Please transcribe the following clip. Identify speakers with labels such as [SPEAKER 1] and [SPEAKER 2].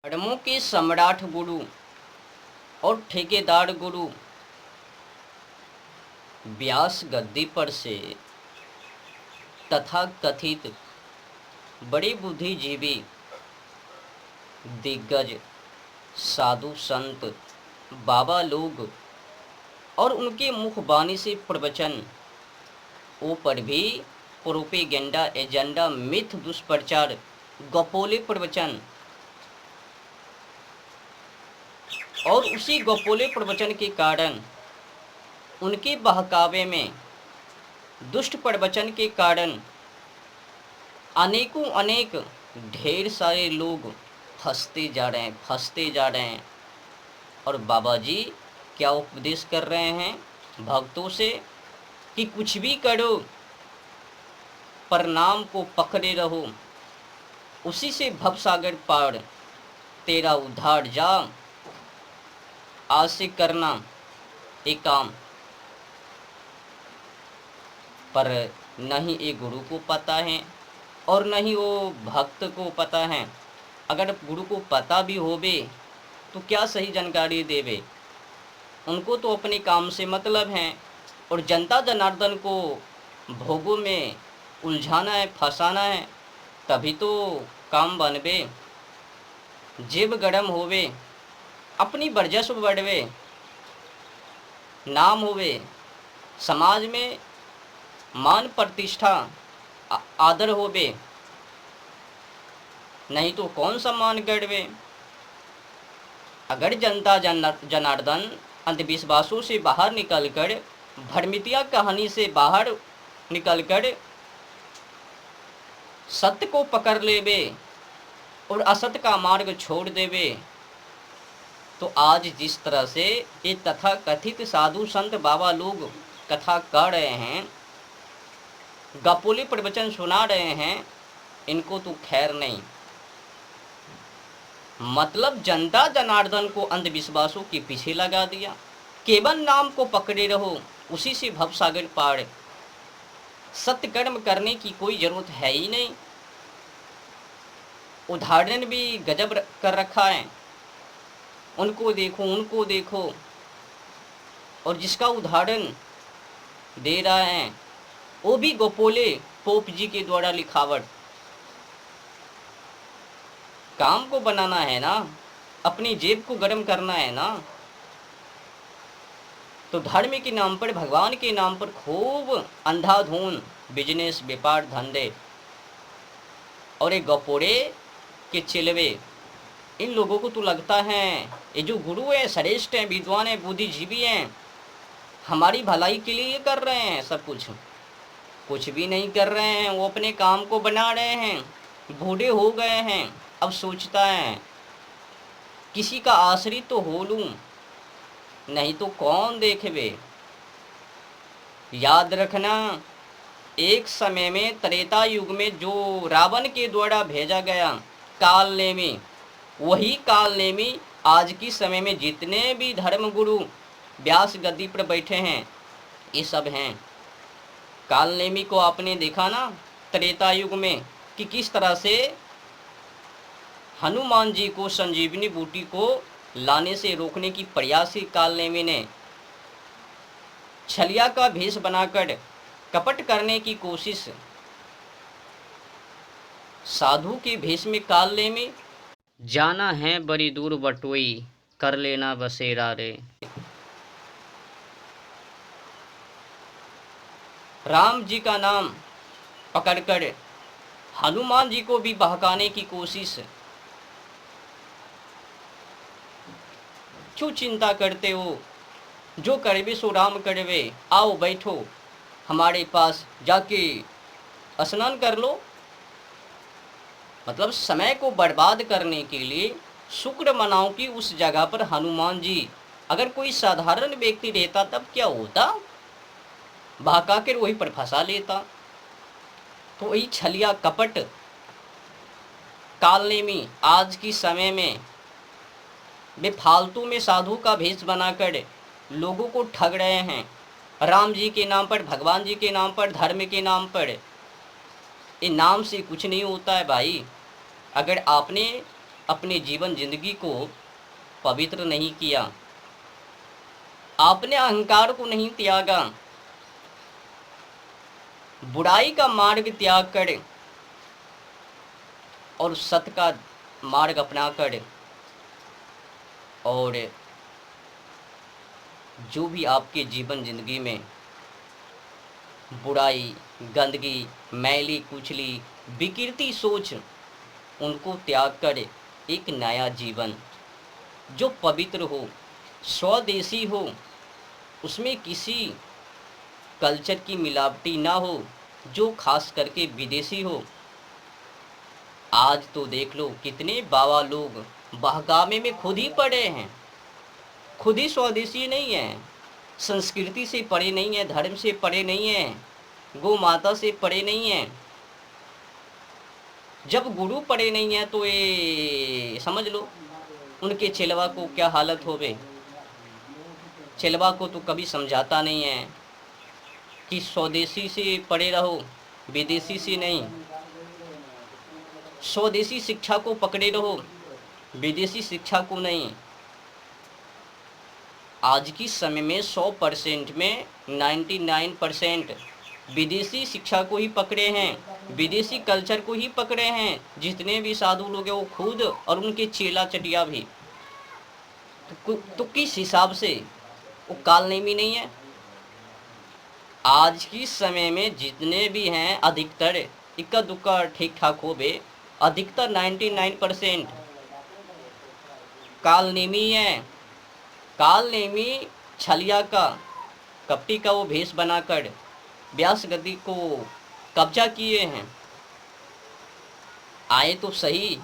[SPEAKER 1] धर्मों के सम्राट गुरु और ठेकेदार गुरु व्यास गद्दी पर से तथाकथित बड़े बुद्धिजीवी दिग्गज साधु संत बाबा लोग और उनके मुखबानी से प्रवचन ऊपर भी प्रोपेगेंडा एजेंडा मिथ दुष्प्रचार गपोले प्रवचन और उसी गपोले प्रवचन के कारण उनके बहकावे में दुष्ट प्रवचन के कारण अनेकों अनेक ढेर सारे लोग फंसते जा रहे हैं। और बाबा जी क्या उपदेश कर रहे हैं भक्तों से कि कुछ भी करो पर नाम को पकड़े रहो, उसी से भवसागर पार तेरा उद्धार जा। आज से करना एक काम, पर न ही ये गुरु को पता है और न ही वो भक्त को पता है। अगर गुरु को पता भी होवे तो क्या सही जानकारी देवे, उनको तो अपने काम से मतलब है और जनता जनार्दन को भोगों में उलझाना है, फंसाना है, तभी तो काम बनवे। जेब गरम होवे, अपनी वर्चस्व बढ़वे, नाम होवे, समाज में मान प्रतिष्ठा आदर होवे, नहीं तो कौन सम्मान करवे। अगर जनता जनार्दन अंधविश्वासों से बाहर निकलकर, भ्रमितिया कहानी से बाहर निकलकर सत्य को पकड़ लेवे और असत्य का मार्ग छोड़ देवे, तो आज जिस तरह से ये तथाकथित साधु संत बाबा लोग कथा कर रहे हैं, गपोले प्रवचन सुना रहे हैं, इनको तो खैर नहीं। मतलब जनता जनार्दन को अंधविश्वासों के पीछे लगा दिया। केवल नाम को पकड़े रहो, उसी से भवसागर पार। सत्य कर्म करने की कोई जरूरत है ही नहीं। उदाहरण भी गजब कर रखा है, उनको देखो और जिसका उदाहरण दे रहा है वो भी गोपोले पोप जी के द्वारा लिखावट। काम को बनाना है ना, अपनी जेब को गर्म करना है ना, तो धर्म के नाम पर, भगवान के नाम पर खूब अंधाधुन बिजनेस व्यापार धंधे और एक गपोड़े के चिलवे। इन लोगों को तो लगता है ये जो गुरु है श्रेष्ठ हैं, विद्वान हैं, बुद्धिजीवी हैं, हमारी भलाई के लिए ये कर रहे हैं। सब कुछ भी नहीं कर रहे हैं, वो अपने काम को बना रहे हैं। बूढ़े हो गए हैं, अब सोचता है किसी का आश्रित तो हो लूं, नहीं तो कौन देखे। याद रखना, एक समय में त्रेता युग में जो रावण के द्वारा भेजा गया कालनेमी, वही कालनेमी आज की समय में जितने भी धर्म गुरु व्यास गद्दी पर बैठे हैं ये सब हैं। कालनेमी को आपने देखा ना त्रेता युग में कि किस तरह से हनुमान जी को संजीवनी बूटी को लाने से रोकने की प्रयास ही कालनेमी ने। छलिया का भेष बनाकर कपट करने की कोशिश साधु के भेष में कालनेमी। जाना है बड़ी दूर बटोई, कर लेना बसेरा रे। राम जी का नाम पकड़कर हनुमान जी को भी बहकाने की कोशिश। क्यों चिंता करते हो, जो करवे सो राम करवे, आओ बैठो हमारे पास, जाके स्नान कर लो। मतलब समय को बर्बाद करने के लिए शुक्र मनाओ कि उस जगह पर हनुमान जी, अगर कोई साधारण व्यक्ति रहता तब क्या होता, बहका कर वहीं पर फंसा लेता। तो वही छलिया कपट कालनेमी आज की समय में बेफालतू में साधु का भेष बनाकर लोगों को ठग रहे हैं। राम जी के नाम पर, भगवान जी के नाम पर, धर्म के नाम पर। ये नाम से कुछ नहीं होता है भाई। अगर आपने अपने जीवन जिंदगी को पवित्र नहीं किया, आपने अहंकार को नहीं त्यागा, बुराई का मार्ग त्याग कर और सत्य का मार्ग अपना कर, और जो भी आपके जीवन जिंदगी में बुराई, गंदगी, मैली कुचली, विकृति सोच, उनको त्याग कर एक नया जीवन जो पवित्र हो, स्वदेशी हो, उसमें किसी कल्चर की मिलावटी ना हो, जो खास करके विदेशी हो। आज तो देख लो कितने बाबा लोग बहकावे में खुद ही पड़े हैं, खुद ही स्वदेशी नहीं है, संस्कृति से परे नहीं है, धर्म से परे नहीं है, गौ माता से परे नहीं है। जब गुरु परे नहीं है तो ये समझ लो उनके चेलवा को क्या हालत होवे। चेलवा को तो कभी समझाता नहीं है कि स्वदेशी से परे रहो, विदेशी से नहीं। स्वदेशी शिक्षा को पकड़े रहो, विदेशी शिक्षा को नहीं। आज की समय में 100% में 99% विदेशी शिक्षा को ही पकड़े हैं, विदेशी कल्चर को ही पकड़े हैं। जितने भी साधु लोग हैं वो खुद और उनके चेला चटिया भी, तो किस हिसाब से वो काल नेमी नहीं है। आज की समय में जितने भी हैं अधिकतर इक्का दुक्का ठीक ठाक हो बे, अधिकतर 99% काल नेमी है। काल नेमी छलिया का, कपटी का वो भेष बनाकर व्यास गद्दी को कब्जा किए हैं। आए तो सही